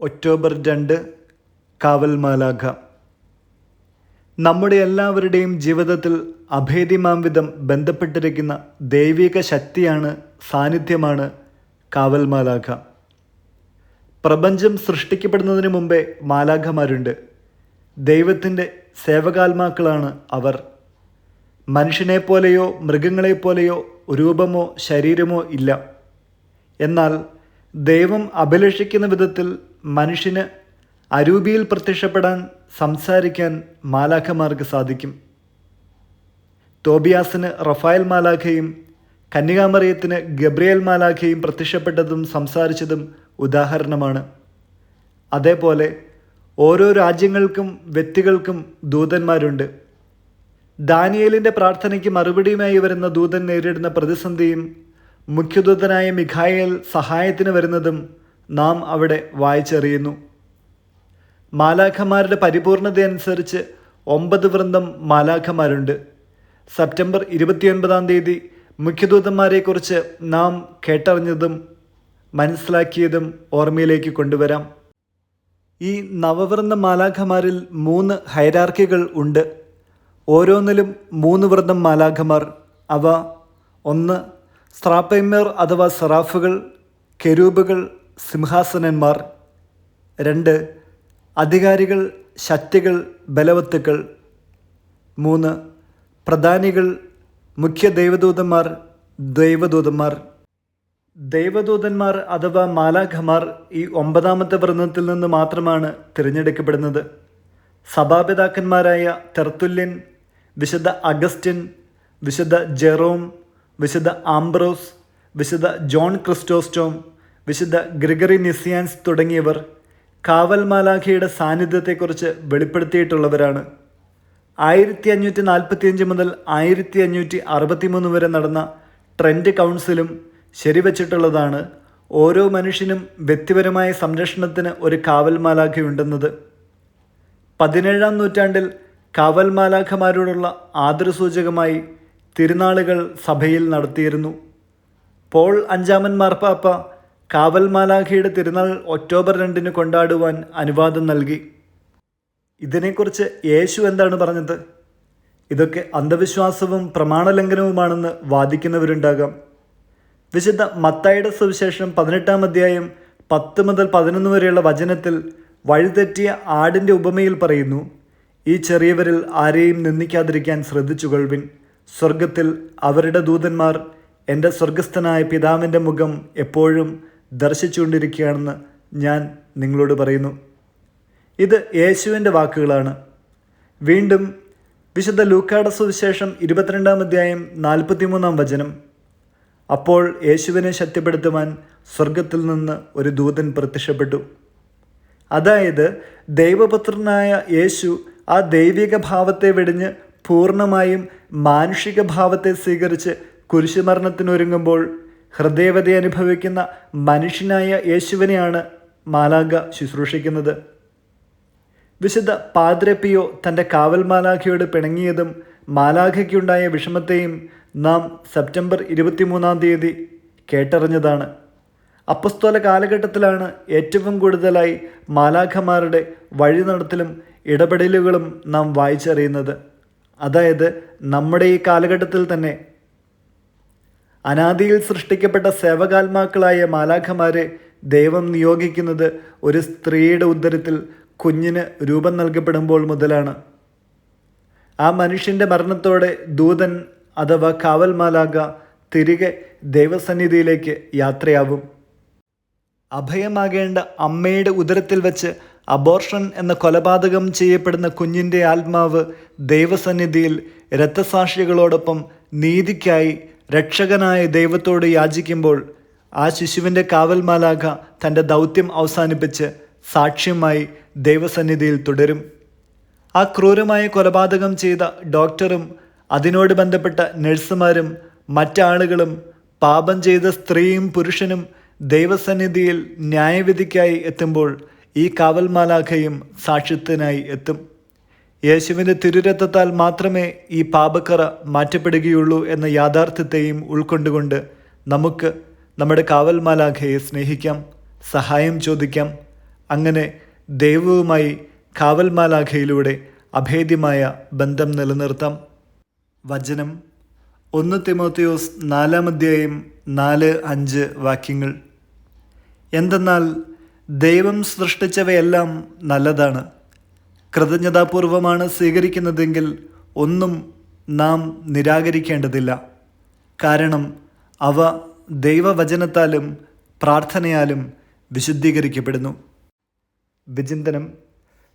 October 2 കാവൽ മാലാഖ. നമ്മുടെ എല്ലാവരുടെയും ജീവിതത്തിൽ അഭേദ്യമാം വിധം ബന്ധപ്പെട്ടിരിക്കുന്ന ദൈവിക ശക്തിയാണ്, സാന്നിധ്യമാണ് കാവൽ മാലാഖ. പ്രപഞ്ചം സൃഷ്ടിക്കപ്പെടുന്നതിന് മുമ്പേ മാലാഖമാരുണ്ട്. ദൈവത്തിൻ്റെ സേവകാത്മാക്കളാണ് അവർ. മനുഷ്യനെപ്പോലെയോ മൃഗങ്ങളെപ്പോലെയോ രൂപമോ ശരീരമോ ഇല്ല. എന്നാൽ ദൈവം അഭിലഷിക്കുന്ന വിധത്തിൽ മനുഷ്യന് അരൂപിയിൽ പ്രത്യക്ഷപ്പെടാൻ, സംസാരിക്കാൻ മാലാഖമാർക്ക് സാധിക്കും. തോബിയാസിന് റഫായൽ മാലാഖയും കന്യകാമറിയത്തിന് ഗബ്രിയേൽ മാലാഖയും പ്രത്യക്ഷപ്പെട്ടതും സംസാരിച്ചതും ഉദാഹരണമാണ്. അതേപോലെ ഓരോ രാജ്യങ്ങൾക്കും വ്യക്തികൾക്കും ദൂതന്മാരുണ്ട്. ദാനിയേലിൻ്റെ പ്രാർത്ഥനയ്ക്ക് മറുപടിയുമായി വരുന്ന ദൂതൻ നേരിടുന്ന പ്രതിസന്ധിയും മുഖ്യദൂതനായ മിഖായേൽ സഹായത്തിന് വരുന്നതും നാം അവിടെ വായിച്ചറിയുന്നു. മാലാഖമാരുടെ പരിപൂർണതയനുസരിച്ച് 9 വൃന്ദം മാലാഖമാരുണ്ട്. സെപ്റ്റംബർ 29 മുഖ്യദൂതന്മാരെക്കുറിച്ച് നാം കേട്ടറിഞ്ഞതും മനസ്സിലാക്കിയതും ഓർമ്മയിലേക്ക് കൊണ്ടുവരാം. ഈ നവവൃന്ദ മാലാഖമാരിൽ 3 ഹൈരാർക്കികൾ ഉണ്ട്. ഓരോന്നിലും 3 വൃന്ദം മാലാഖമാർ. അവ: 1. സ്രാപ്പൈമർ അഥവാ സെറാഫുകൾ, കെരൂബുകൾ, സിംഹാസനന്മാർ. 2. അധികാരികൾ, ശക്തികൾ, ബലവത്തുക്കൾ. 3. പ്രധാനികൾ, മുഖ്യ ദൈവദൂതന്മാർ, ദൈവദൂതന്മാർ. ദൈവദൂതന്മാർ അഥവാ മാലാഖമാർ ഈ 9ാമത്തെ വൃന്ദത്തിൽ നിന്ന് മാത്രമാണ് തിരഞ്ഞെടുക്കപ്പെടുന്നത്. സഭാപിതാക്കന്മാരായ തെർത്തുല്യൻ, വിശുദ്ധ അഗസ്റ്റിൻ, വിശുദ്ധ ജെറോം, വിശുദ്ധ ആംബ്രോസ്, വിശുദ്ധ ജോൺ ക്രിസ്റ്റോസ്റ്റോം, വിശുദ്ധ ഗ്രിഗറി നിസിയാൻസ് തുടങ്ങിയവർ കാവൽ മാലാഖയുടെ സാന്നിധ്യത്തെക്കുറിച്ച് വെളിപ്പെടുത്തിയിട്ടുള്ളവരാണ്. 1545 മുതൽ 1563 വരെ നടന്ന ട്രെൻറ്റ് കൗൺസിലും ശരിവച്ചിട്ടുള്ളതാണ് ഓരോ മനുഷ്യനും വ്യക്തിപരമായ സംരക്ഷണത്തിന് ഒരു കാവൽ മാലാഖയുണ്ടെന്നത്. 17ാം നൂറ്റാണ്ടിൽ കാവൽ മാലാഖമാരോടുള്ള ആദരസൂചകമായി തിരുനാളുകൾ സഭയിൽ നടത്തിയിരുന്നു. പോൾ 5 മാർപ്പാപ്പ കാവൽ മാലാഖയുടെ തിരുനാൾ ഒക്ടോബർ 2 കൊണ്ടാടുവാൻ അനുവാദം നൽകി. ഇതിനെക്കുറിച്ച് യേശു എന്താണ് പറഞ്ഞത്? ഇതൊക്കെ അന്ധവിശ്വാസവും പ്രമാണലംഘനവുമാണെന്ന് വാദിക്കുന്നവരുണ്ടാകാം. വിശുദ്ധ മത്തായിയുടെ സുവിശേഷം 18-ാം അധ്യായം 10 മുതൽ 11 വരെയുള്ള വചനത്തിൽ വഴിതെറ്റിയ ആടിൻ്റെ ഉപമയിൽ പറയുന്നു: ഈ ചെറിയവരിൽ ആരെയും നിന്ദിക്കാതിരിക്കാൻ ശ്രദ്ധിച്ചുകൊള്ളുവിൻ. സ്വർഗത്തിൽ അവരുടെ ദൂതന്മാർ എൻ്റെ സ്വർഗസ്ഥനായ പിതാവിൻ്റെ മുഖം എപ്പോഴും ദർശിച്ചുകൊണ്ടിരിക്കുകയാണെന്ന് ഞാൻ നിങ്ങളോട് പറയുന്നു. ഇത് യേശുവിൻ്റെ വാക്കുകളാണ്. വീണ്ടും വിശുദ്ധ ലൂക്കായുടെ സുവിശേഷം 22-ാം അധ്യായം 43-ാം വചനം: അപ്പോൾ യേശുവിനെ ശക്തിപ്പെടുത്തുവാൻ സ്വർഗത്തിൽ നിന്ന് ഒരു ദൂതൻ പ്രത്യക്ഷപ്പെട്ടു. അതായത് ദൈവപുത്രനായ യേശു ആ ദൈവിക ഭാവത്തെ വെടിഞ്ഞ് പൂർണ്ണമായും മാനുഷിക ഭാവത്തെ സ്വീകരിച്ച് കുരിശുമരണത്തിനൊരുങ്ങുമ്പോൾ ഹൃദയവ്യത അനുഭവിക്കുന്ന മനുഷ്യനായ യേശുവിനെയാണ് മാലാഖ ശുശ്രൂഷിക്കുന്നത്. വിശുദ്ധ പാദ്രെ പിയോ തൻ്റെ കാവൽ മാലാഖയോട് പിണങ്ങിയതും മാലാഖയ്ക്കുണ്ടായ വിഷമത്തെയും നാം സെപ്റ്റംബർ 23 കേട്ടറിഞ്ഞതാണ്. അപ്പസ്തോല കാലഘട്ടത്തിലാണ് ഏറ്റവും കൂടുതലായി മാലാഖമാരുടെ വഴി നടത്തലും ഇടപെടലുകളും നാം വായിച്ചറിയുന്നത്. അതായത് നമ്മുടെ ഈ കാലഘട്ടത്തിൽ തന്നെ അനാദിയിൽ സൃഷ്ടിക്കപ്പെട്ട സേവകാത്മാക്കളായ മാലാഖമാരെ ദൈവം നിയോഗിക്കുന്നത് ഒരു സ്ത്രീയുടെ ഉദരത്തിൽ കുഞ്ഞിന് രൂപം നൽകപ്പെടുമ്പോൾ മുതലാണ്. ആ മനുഷ്യൻ്റെ മരണത്തോടെ ദൂതൻ അഥവാ കാവൽ മാലാഖ തിരികെ ദൈവസന്നിധിയിലേക്ക് യാത്രയാവും. അഭയമാകേണ്ട അമ്മയുടെ ഉദരത്തിൽ വെച്ച് അബോർഷൻ എന്ന കൊലപാതകം ചെയ്യപ്പെടുന്ന കുഞ്ഞിൻ്റെ ആത്മാവ് ദൈവസന്നിധിയിൽ രക്തസാക്ഷികളോടൊപ്പം നീതിക്കായി രക്ഷകനായ ദൈവത്തോട് യാചിക്കുമ്പോൾ ആ ശിശുവിൻ്റെ കാവൽ മാലാഖ തൻ്റെ ദൗത്യം അവസാനിപ്പിച്ച് സാക്ഷ്യമായി ദൈവസന്നിധിയിൽ തുടരും. ആ ക്രൂരമായ കൊലപാതകം ചെയ്ത ഡോക്ടറും അതിനോട് ബന്ധപ്പെട്ട നഴ്സുമാരും മറ്റാളുകളും പാപം ചെയ്ത സ്ത്രീയും പുരുഷനും ദൈവസന്നിധിയിൽ ന്യായവിധിക്കായി എത്തുമ്പോൾ ഈ കാവൽ മാലാഖയും സാക്ഷ്യത്തിനായി എത്തും. യേശുവിൻ്റെ തിരുരക്തത്താൽ മാത്രമേ ഈ പാപക്കറ മാറ്റപ്പെടുകയുള്ളൂ എന്ന യാഥാർത്ഥ്യത്തെയും ഉൾക്കൊണ്ടുകൊണ്ട് നമുക്ക് നമ്മുടെ കാവൽ മാലാഖയെ സ്നേഹിക്കാം, സഹായം ചോദിക്കാം, അങ്ങനെ ദൈവവുമായി കാവൽ മാലാഖയിലൂടെ അഭേദ്യമായ ബന്ധം നിലനിർത്താം. വചനം 1 തിമോത്തിയോസ് 4 4-5 വാക്യങ്ങൾ. എന്തെന്നാൽ ദൈവം സൃഷ്ടിച്ചവയെല്ലാം നല്ലതാണ്. കൃതജ്ഞതാപൂർവമാണ് സ്വീകരിക്കുന്നതെങ്കിൽ ഒന്നും നാം നിരാകരിക്കേണ്ടതില്ല. കാരണം അവ ദൈവവചനത്താലും പ്രാർത്ഥനയാലും വിശുദ്ധീകരിക്കപ്പെടുന്നു. വിചിന്തനം: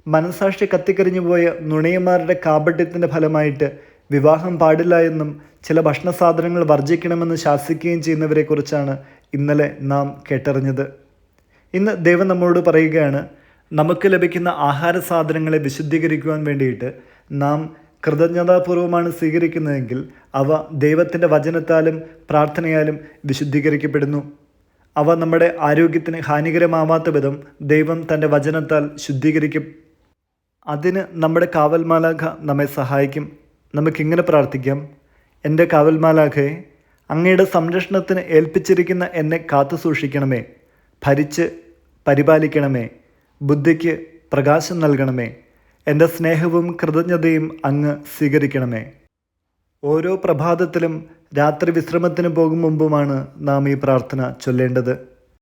മനസാക്ഷി കത്തിക്കരിഞ്ഞുപോയ നുണയന്മാരുടെ കാപട്യത്തിൻ്റെ ഫലമായിട്ട് വിവാഹം പാടില്ല എന്നും ചില ഭക്ഷണ സാധനങ്ങൾ വർജിക്കണമെന്ന് ശാസിക്കുകയും ചെയ്യുന്നവരെക്കുറിച്ചാണ് ഇന്നലെ നാം കേട്ടറിഞ്ഞത്. ഇന്ന് ദൈവം നമ്മളോട് പറയുകയാണ്, നമുക്ക് ലഭിക്കുന്ന ആഹാര സാധനങ്ങളെ വിശുദ്ധീകരിക്കുവാൻ വേണ്ടിയിട്ട് നാം കൃതജ്ഞതാപൂർവമാണ് സ്വീകരിക്കുന്നതെങ്കിൽ അവ ദൈവത്തിൻ്റെ വചനത്താലും പ്രാർത്ഥനയാലും വിശുദ്ധീകരിക്കപ്പെടുന്നു. അവ നമ്മുടെ ആരോഗ്യത്തിന് ഹാനികരമാവാത്ത വിധം ദൈവം തൻ്റെ വചനത്താൽ ശുദ്ധീകരിക്കും. അതിന് നമ്മുടെ കാവൽ മാലാഖ നമ്മെ സഹായിക്കും. നമുക്കിങ്ങനെ പ്രാർത്ഥിക്കാം: എൻ്റെ കാവൽ മാലാഖയെ, അങ്ങയുടെ സംരക്ഷണത്തിന് ഏൽപ്പിച്ചിരിക്കുന്ന എന്നെ കാത്തു സൂക്ഷിക്കണമേ. ഭരിച്ച് പരിപാലിക്കണമേ. ബുദ്ധിക്ക് പ്രകാശം നൽകണമേ. എൻ്റെ സ്നേഹവും കൃതജ്ഞതയും അങ്ങ് സ്വീകരിക്കണമേ. ഓരോ പ്രഭാതത്തിലും രാത്രി വിശ്രമത്തിന് പോകും മുമ്പുമാണ് നാം ഈ പ്രാർത്ഥന ചൊല്ലേണ്ടത്.